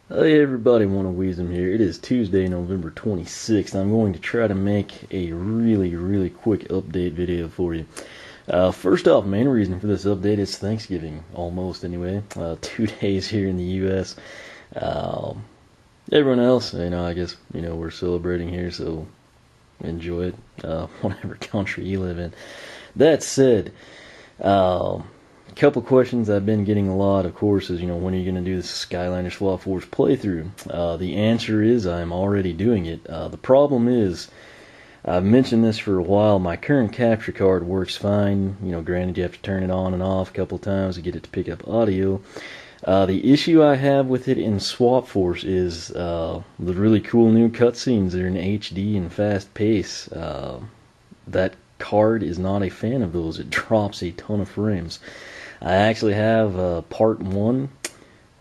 Hey everybody, One of Wisdom here. It is Tuesday, November 26th. I'm going to try to make a really quick update video for you. First off, main reason for this update is Thanksgiving, almost anyway. 2 days here in the U.S. Um, Everyone else, I guess, we're celebrating here, so enjoy it, whatever country you live in. That said, couple questions I've been getting a lot, of course, is, when are you going to do this Skylanders Swap Force playthrough? The answer is I'm already doing it. The problem is, I've mentioned this for a while, my current capture card works fine. Granted, you have to turn it on and off a couple times to get it to pick up audio. The issue I have with it in Swap Force is the really cool new cutscenes that are in HD and fast pace. That card is not a fan of those. It drops a ton of frames. I actually have part 1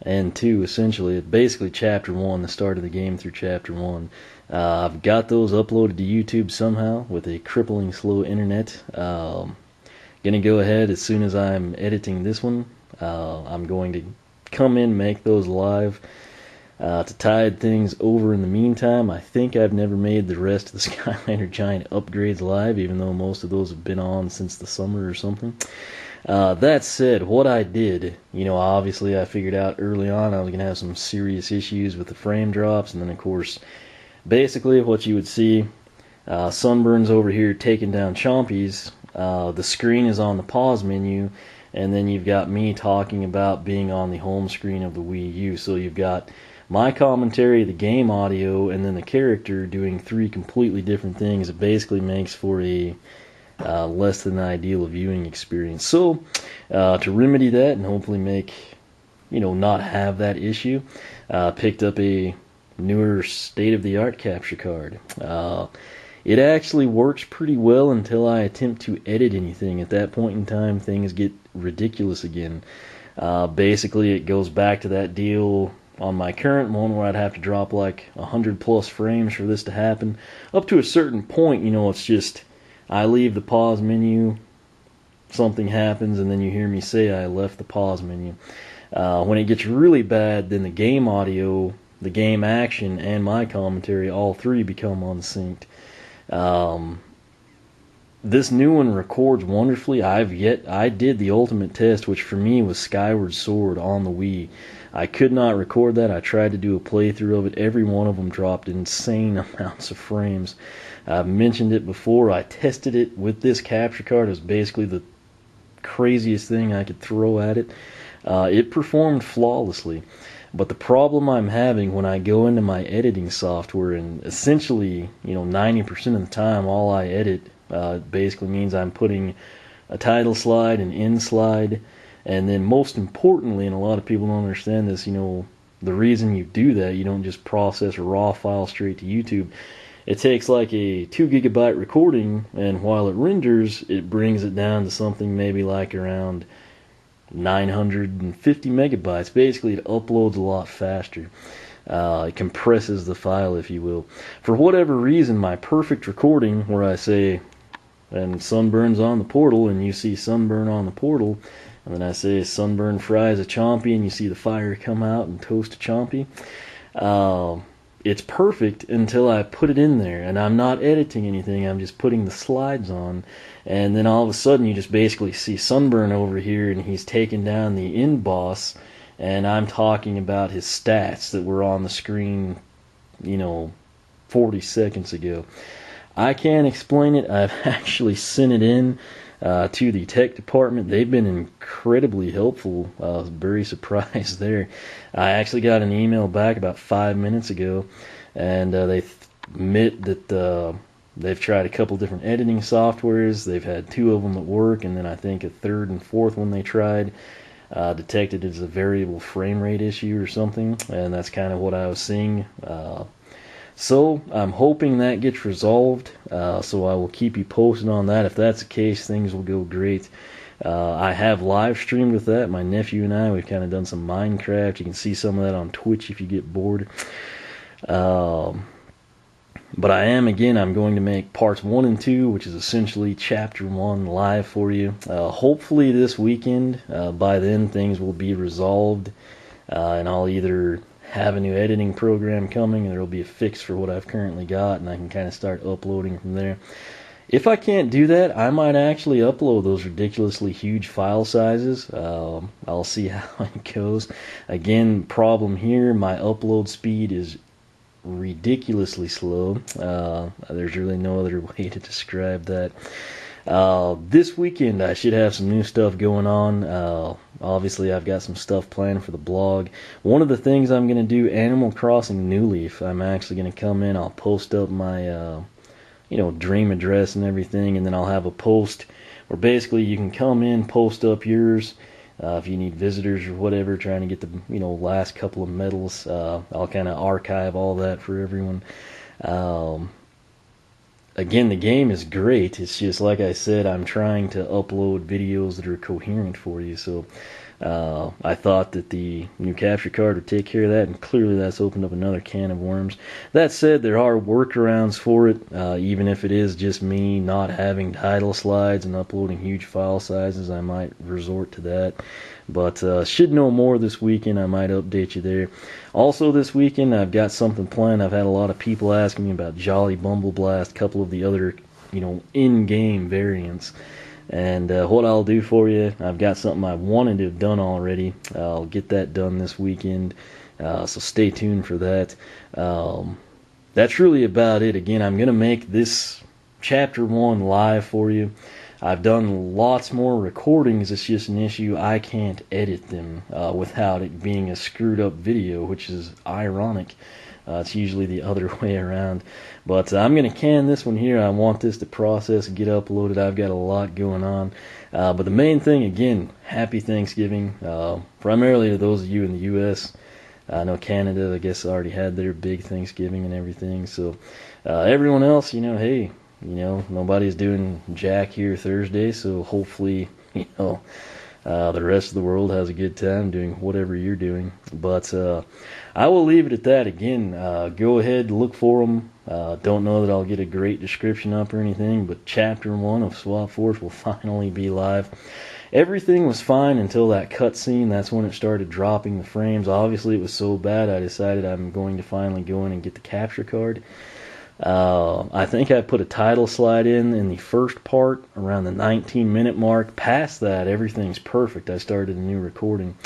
and 2, essentially. Basically chapter 1, the start of the game through chapter 1. I've got those uploaded to YouTube somehow with a crippling slow internet. Gonna go ahead as soon as I'm editing this one. I'm going to come in, make those live. To tide things over in the meantime, I think I've never made the rest of the Skylander Giant upgrades live, even though most of those have been on since the summer or something. That said, what I did, obviously I figured out early on I was going to have some serious issues with the frame drops, and then of course, basically what you would see, Sunburn's over here taking down Chompies, the screen is on the pause menu, and then you've got me talking about being on the home screen of the Wii U, so you've got my commentary, the game audio, and then the character doing three completely different things. It basically makes for a less than ideal viewing experience. So, to remedy that and hopefully make, not have that issue, picked up a newer state-of-the-art capture card. It actually works pretty well until I attempt to edit anything. At that point in time, things get ridiculous again. Basically, it goes back to that deal on my current one where I'd have to drop like 100 plus frames for this to happen. Up to a certain point, it's just I leave the pause menu, something happens, and then you hear me say I left the pause menu. When it gets really bad, then the game audio, the game action, and my commentary, all three become unsynced. This new one records wonderfully. I did the ultimate test, which for me was Skyward Sword on the Wii. I could not record that. I tried to do a playthrough of it. Every one of them dropped insane amounts of frames. I've mentioned it before. I tested it with this capture card. It was basically the craziest thing I could throw at it. It performed flawlessly. But the problem I'm having when I go into my editing software, and essentially, 90% of the time all I edit basically means I'm putting a title slide, an end slide, and then most importantly, and a lot of people don't understand this, the reason you do that, you don't just process a raw file straight to YouTube. It takes like a 2 gigabyte recording, and while it renders, it brings it down to something maybe like around 950 megabytes. Basically, it uploads a lot faster. It compresses the file, if you will. For whatever reason, my perfect recording, where I say, and Sunburn's on the portal, and you see Sunburn on the portal, and then I say Sunburn fries a Chompy, and you see the fire come out and toast a Chompy. It's perfect until I put it in there, and I'm not editing anything, I'm just putting the slides on, and then all of a sudden you just basically see Sunburn over here, and he's taking down the end boss, and I'm talking about his stats that were on the screen, 40 seconds ago. I can't explain it. I've actually sent it in to the tech department. They've been incredibly helpful. I was very surprised there. I actually got an email back about 5 minutes ago, and they admit that they've tried a couple different editing softwares. They've had 2 of them that work, and then I think a third and fourth one they tried detected as a variable frame rate issue or something, and that's kind of what I was seeing. So I'm hoping that gets resolved, so I will keep you posted on that. If that's the case, things will go great. I have live streamed with that. My nephew and I, we've kind of done some Minecraft. You can see some of that on Twitch if you get bored. But I'm going to make parts 1 and 2, which is essentially chapter 1 live for you. Hopefully this weekend. By then things will be resolved, and I'll either have a new editing program coming, and there will be a fix for what I've currently got, and I can kind of start uploading from there. If I can't do that, I might actually upload those ridiculously huge file sizes. I'll see how it goes. Again, problem here, my upload speed is ridiculously slow. There's really no other way to describe that. This weekend I should have some new stuff going on. Obviously I've got some stuff planned for the blog. One of the things I'm going to do, Animal Crossing New Leaf, I'm actually going to come in, I'll post up my dream address and everything, and then I'll have a post where basically you can come in, post up yours, if you need visitors or whatever, trying to get the last couple of medals. I'll kind of archive all that for everyone. Again, the game is great. It's just like I said, I'm trying to upload videos that are coherent for you. So I thought that the new capture card would take care of that, and clearly that's opened up another can of worms. That said, there are workarounds for it, even if it is just me not having title slides and uploading huge file sizes. I might resort to that. But should know more this weekend. I might update you there. Also this weekend I've got something planned. I've had a lot of people asking me about Jolly Bumble Blast, a couple of the other in-game variants. And what I'll do for you, I've got something I wanted to have done already. I'll get that done this weekend, so stay tuned for that. That's really about it. Again, I'm going to make this Chapter 1 live for you. I've done lots more recordings. It's just an issue I can't edit them without it being a screwed up video, which is ironic. It's usually the other way around. But I'm going to can this one here. I want this to process and get uploaded. I've got a lot going on. But the main thing, again, happy Thanksgiving. Primarily to those of you in the U.S. I know Canada, I guess, already had their big Thanksgiving and everything. So everyone else, hey, nobody's doing jack here Thursday. So hopefully, the rest of the world has a good time doing whatever you're doing. But I will leave it at that. Again, go ahead, look for them. Don't know that I'll get a great description up or anything, but Chapter 1 of Swap Force will finally be live. Everything was fine until that cutscene. That's when it started dropping the frames. Obviously, it was so bad I decided I'm going to finally go in and get the capture card. I think I put a title slide in the first part around the 19-minute mark. Past that, everything's perfect. I started a new recording.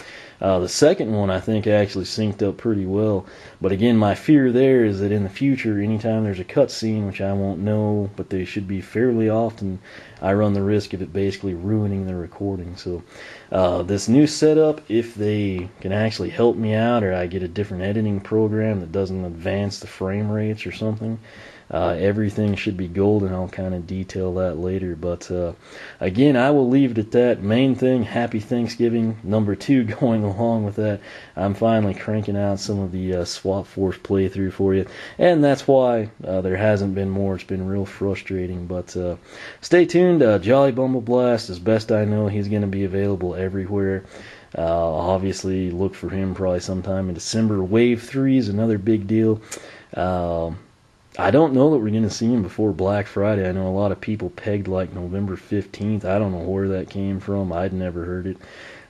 The second one I think actually synced up pretty well. But again, my fear there is that in the future, anytime there's a cutscene, which I won't know, but they should be fairly often, I run the risk of it basically ruining the recording. So this new setup, if they can actually help me out, or I get a different editing program that doesn't advance the frame rates or something, everything should be golden. I'll kind of detail that later. But again, I will leave it at that. Main thing, happy Thanksgiving. Number 2, going along with that, I'm finally cranking out some of the Swap Force playthrough for you, and that's why there hasn't been more. It's been real frustrating. But stay tuned. Jolly Bumble Blast, as best I know, he's going to be available everywhere. Obviously look for him probably sometime in December. Wave 3 is another big deal. I don't know that we're going to see him before Black Friday. I know a lot of people pegged like November 15th. I don't know where that came from. I'd never heard it.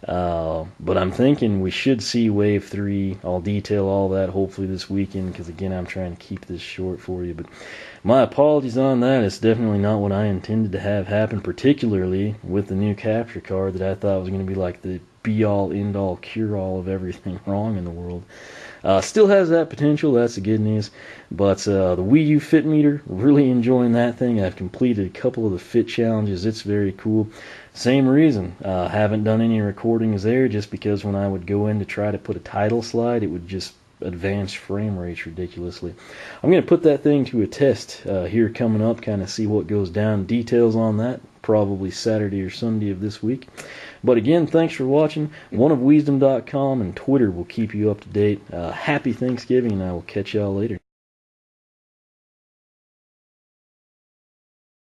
But I'm thinking we should see Wave 3. I'll detail all that hopefully this weekend, because again, I'm trying to keep this short for you. But my apologies on that. It's definitely not what I intended to have happen, particularly with the new capture card that I thought was going to be like the be-all, end-all, cure-all of everything wrong in the world. Still has that potential, that's the good news. But the Wii U Fit Meter, really enjoying that thing. I've completed a couple of the fit challenges. It's very cool. Same reason, haven't done any recordings there, just because when I would go in to try to put a title slide, it would just advance frame rates ridiculously. I'm going to put that thing to a test here coming up, kind of see what goes down. Details on that probably Saturday or Sunday of this week. But again, thanks for watching. oneofwisdom.com and Twitter will keep you up to date. Happy Thanksgiving, and I will catch y'all later.